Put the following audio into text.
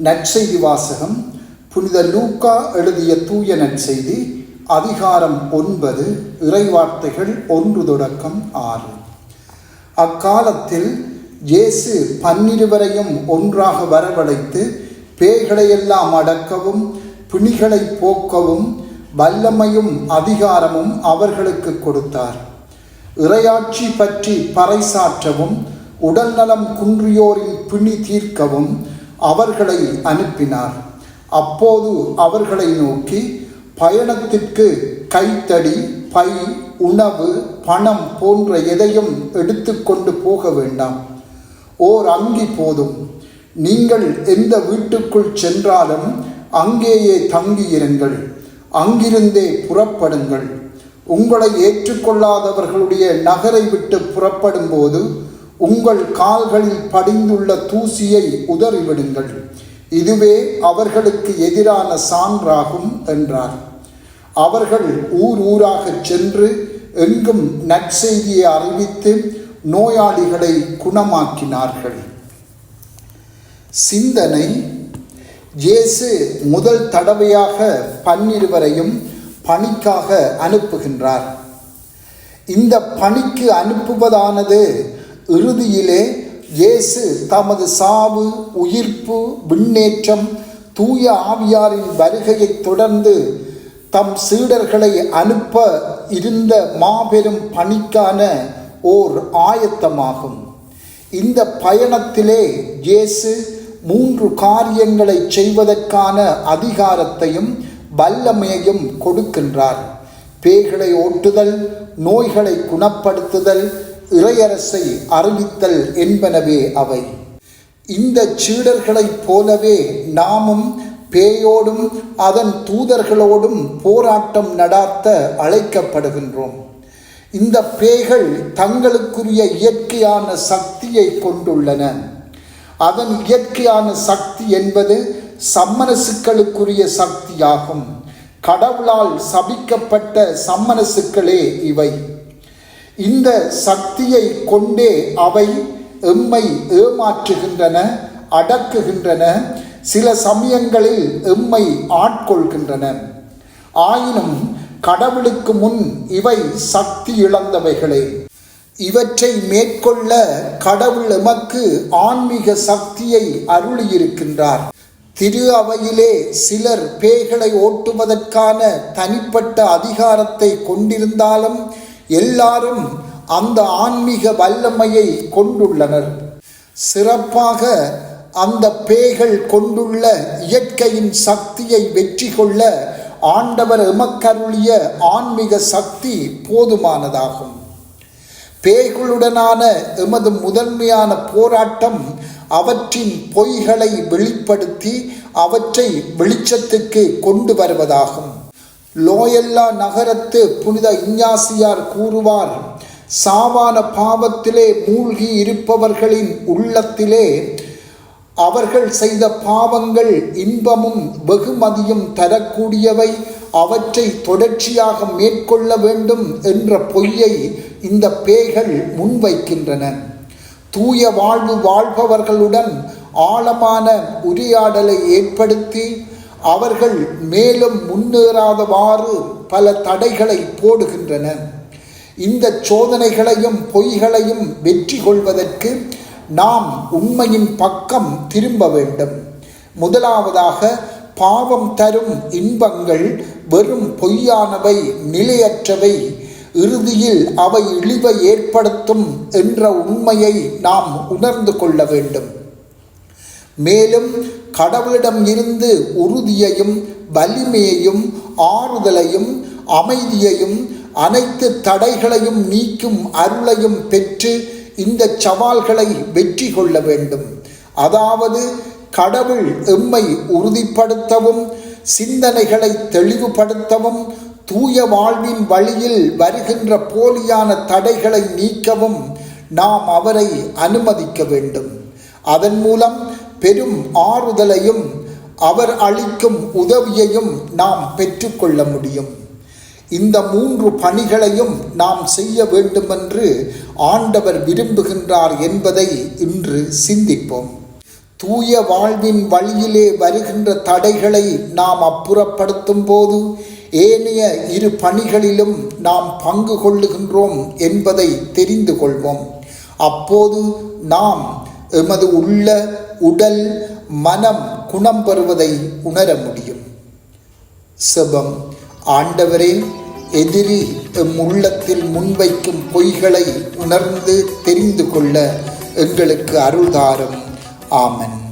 நற்செய்தி வாசகம் புனித லூக்கா எழுதிய தூய நற்செய்தி அதிகாரம் 9 இறைவார்த்தைகள் 1 தொடக்கம் 6. அக்காலத்தில் இயேசு 12 ஒன்றாக வரவழைத்து பேய்களையெல்லாம் அடக்கவும் பிணிகளை போக்கவும் வல்லமையும் அதிகாரமும் அவர்களுக்கு கொடுத்தார். இறையாட்சி பற்றி பறைசாற்றவும் உடல்நலம் குன்றியோரின் பிணி தீர்க்கவும் அவர்களை அனுப்பினார். அப்போது அவர்களை நோக்கி, பயணத்திற்கு கைத்தடி, பை, உணவு, பணம் போன்ற எதையும் எடுத்துக்கொண்டு போக வேண்டாம். ஓர் அங்கி போதும். நீங்கள் எந்த வீட்டுக்குள் சென்றாலும் அங்கேயே தங்கியிருங்கள். அங்கிருந்தே புறப்படுங்கள். உங்களை ஏற்றுக்கொள்ளாதவர்களுடைய நகரை விட்டு புறப்படும் போது உங்கள் கால்களில் படிந்துள்ள தூசியை உதறிவிடுங்கள். இதுவே அவர்களுக்கு எதிரான சான்றாகும் என்றார். அவர்கள் ஊர் ஊராக சென்று எங்கும் நற்செய்தியை அறிவித்து நோயாளிகளை குணமாக்கினார்கள். சிந்தனை: இயேசு முதல் தடவையாக 12 பணிக்காக அனுப்புகின்றார். இந்த பணிக்கு அனுப்புவதானது இறுதியிலே இயேசு தமது சாவு, உயிர்ப்பு, விண்ணேற்றம், தூய ஆவியாரின் வருகையை தொடர்ந்து தம் சீடர்களை அனுப்ப இருந்த மாபெரும் பணிக்கான ஓர் ஆயத்தமாகும். இந்த பயணத்திலே இயேசு 3 காரியங்களை செய்வதற்கான அதிகாரத்தையும் வல்லமையையும் கொடுக்கின்றார். பேய்களை ஓட்டுதல், நோய்களை குணப்படுத்துதல், இறையரசை அறிவித்தல் என்பனவே அவை. இந்த சீடர்களைப் போலவே நாமும் பேயோடும் அதன் தூதர்களோடும் போராட்டம் நடாத்த அழைக்கப்படுகின்றோம். இந்த பேய்கள் தங்களுக்குரிய இயற்கையான சக்தியை கொண்டுள்ளன. அதன் இயற்கையான சக்தி என்பது சம்மனசுக்களுக்குரிய சக்தியாகும். கடவுளால் சபிக்கப்பட்ட சம்மனசுக்களே இவை. இந்த சக்தியை கொண்டே அவை எம்மை ஏமாற்றுகின்றன, அடக்குகின்றன, சில சமயங்களில் எம்மை ஆட்கொள்கின்றன. ஆயினும் கடவுளுக்கு முன் இவை சக்தி இழந்தவைகளே. இவற்றை மேற்கொள்ள கடவுள் எமக்கு ஆன்மீக சக்தியை அருளியிருக்கின்றார். திரு அவையிலே சிலர் பேய்களை ஓட்டுவதற்கான தனிப்பட்ட அதிகாரத்தை கொண்டிருந்தாலும் எல்லாரும் அந்த ஆன்மீக வல்லமையை கொண்டுள்ளனர். சிறப்பாக அந்த பேய்கள் கொண்டுள்ள இயற்கையின் சக்தியை வெற்றி கொள்ள ஆண்டவர் எமக்கருளிய ஆன்மீக சக்தி போதுமானதாகும். பேய்களுடனான எமது முதன்மையான போராட்டம் அவற்றின் பொய்களை வெளிப்படுத்தி அவற்றை வெளிச்சத்துக்கு கொண்டு வருவதாகும். லோயல்லா நகரத்து புனித இஞ்ஞாசியார் கூறுவார், சாவான பாவத்திலே மூழ்கி இருப்பவர்களின் உள்ளத்திலே அவர்கள் செய்த பாவங்கள் இன்பமும் வெகுமதியும் தரக்கூடியவை, அவற்றை தொடர்ச்சியாக மேற்கொள்ள வேண்டும் என்ற பொய்யை இந்த பேய்கள் முன்வைக்கின்றன. தூய வாழ்வு வாழ்பவர்களுடன் ஆழமான உரையாடலை ஏற்படுத்தி அவர்கள் மேலும் முன்னேறாதவாறு பல தடைகளை போடுகின்றன. இந்த சோதனைகளையும் பொய்களையும் வெற்றி கொள்வதற்கு நாம் உண்மையின் பக்கம் திரும்ப வேண்டும். முதலாவதாக, பாவம் தரும் இன்பங்கள் வெறும் பொய்யானவை, நிலையற்றவை, இறுதியில் அவை இழிவை ஏற்படுத்தும் என்ற உண்மையை நாம் உணர்ந்து கொள்ள வேண்டும். மேலும் கடவுளிடம் இருந்து உறுதியையும் வலிமையையும் ஆறுதலையும் அமைதியையும் அனைத்து தடைகளையும் நீக்கும் அருளையும் பெற்று இந்த சவால்களை வெற்றி கொள்ள வேண்டும். அதாவது கடவுள் எம்மை உறுதிப்படுத்தவும் சிந்தனைகளை தெளிவுபடுத்தவும் தூய வாழ்வின் வழியில் வருகின்ற போலியான தடைகளை நீக்கவும் நாம் அவரை அனுமதிக்க வேண்டும். அதன் மூலம் பெரும் ஆறுதலையும் அவர் அளிக்கும் உதவியையும் நாம் பெற்றுக்கொள்ள முடியும். இந்த 3 பணிகளையும் நாம் செய்ய வேண்டுமென்று ஆண்டவர் விரும்புகின்றார் என்பதை இன்று சிந்திப்போம். தூய வாழ்வின் வழியிலே வருகின்ற தடைகளை நாம் அப்புறப்படுத்தும் போது ஏனைய இரு பணிகளிலும் நாம் பங்கு கொள்ளுகின்றோம் என்பதை தெரிந்து கொள்வோம். அப்போது நாம் எமது உடல் மனம் குணம் பெறுவதை உணர முடியும். செபம். ஆண்டவரே, எதிரி எம் உள்ளத்தில் முன்வைக்கும் பொய்களை உணர்ந்து தெரிந்து கொள்ள எங்களுக்கு அருள்தாரும். ஆமென்.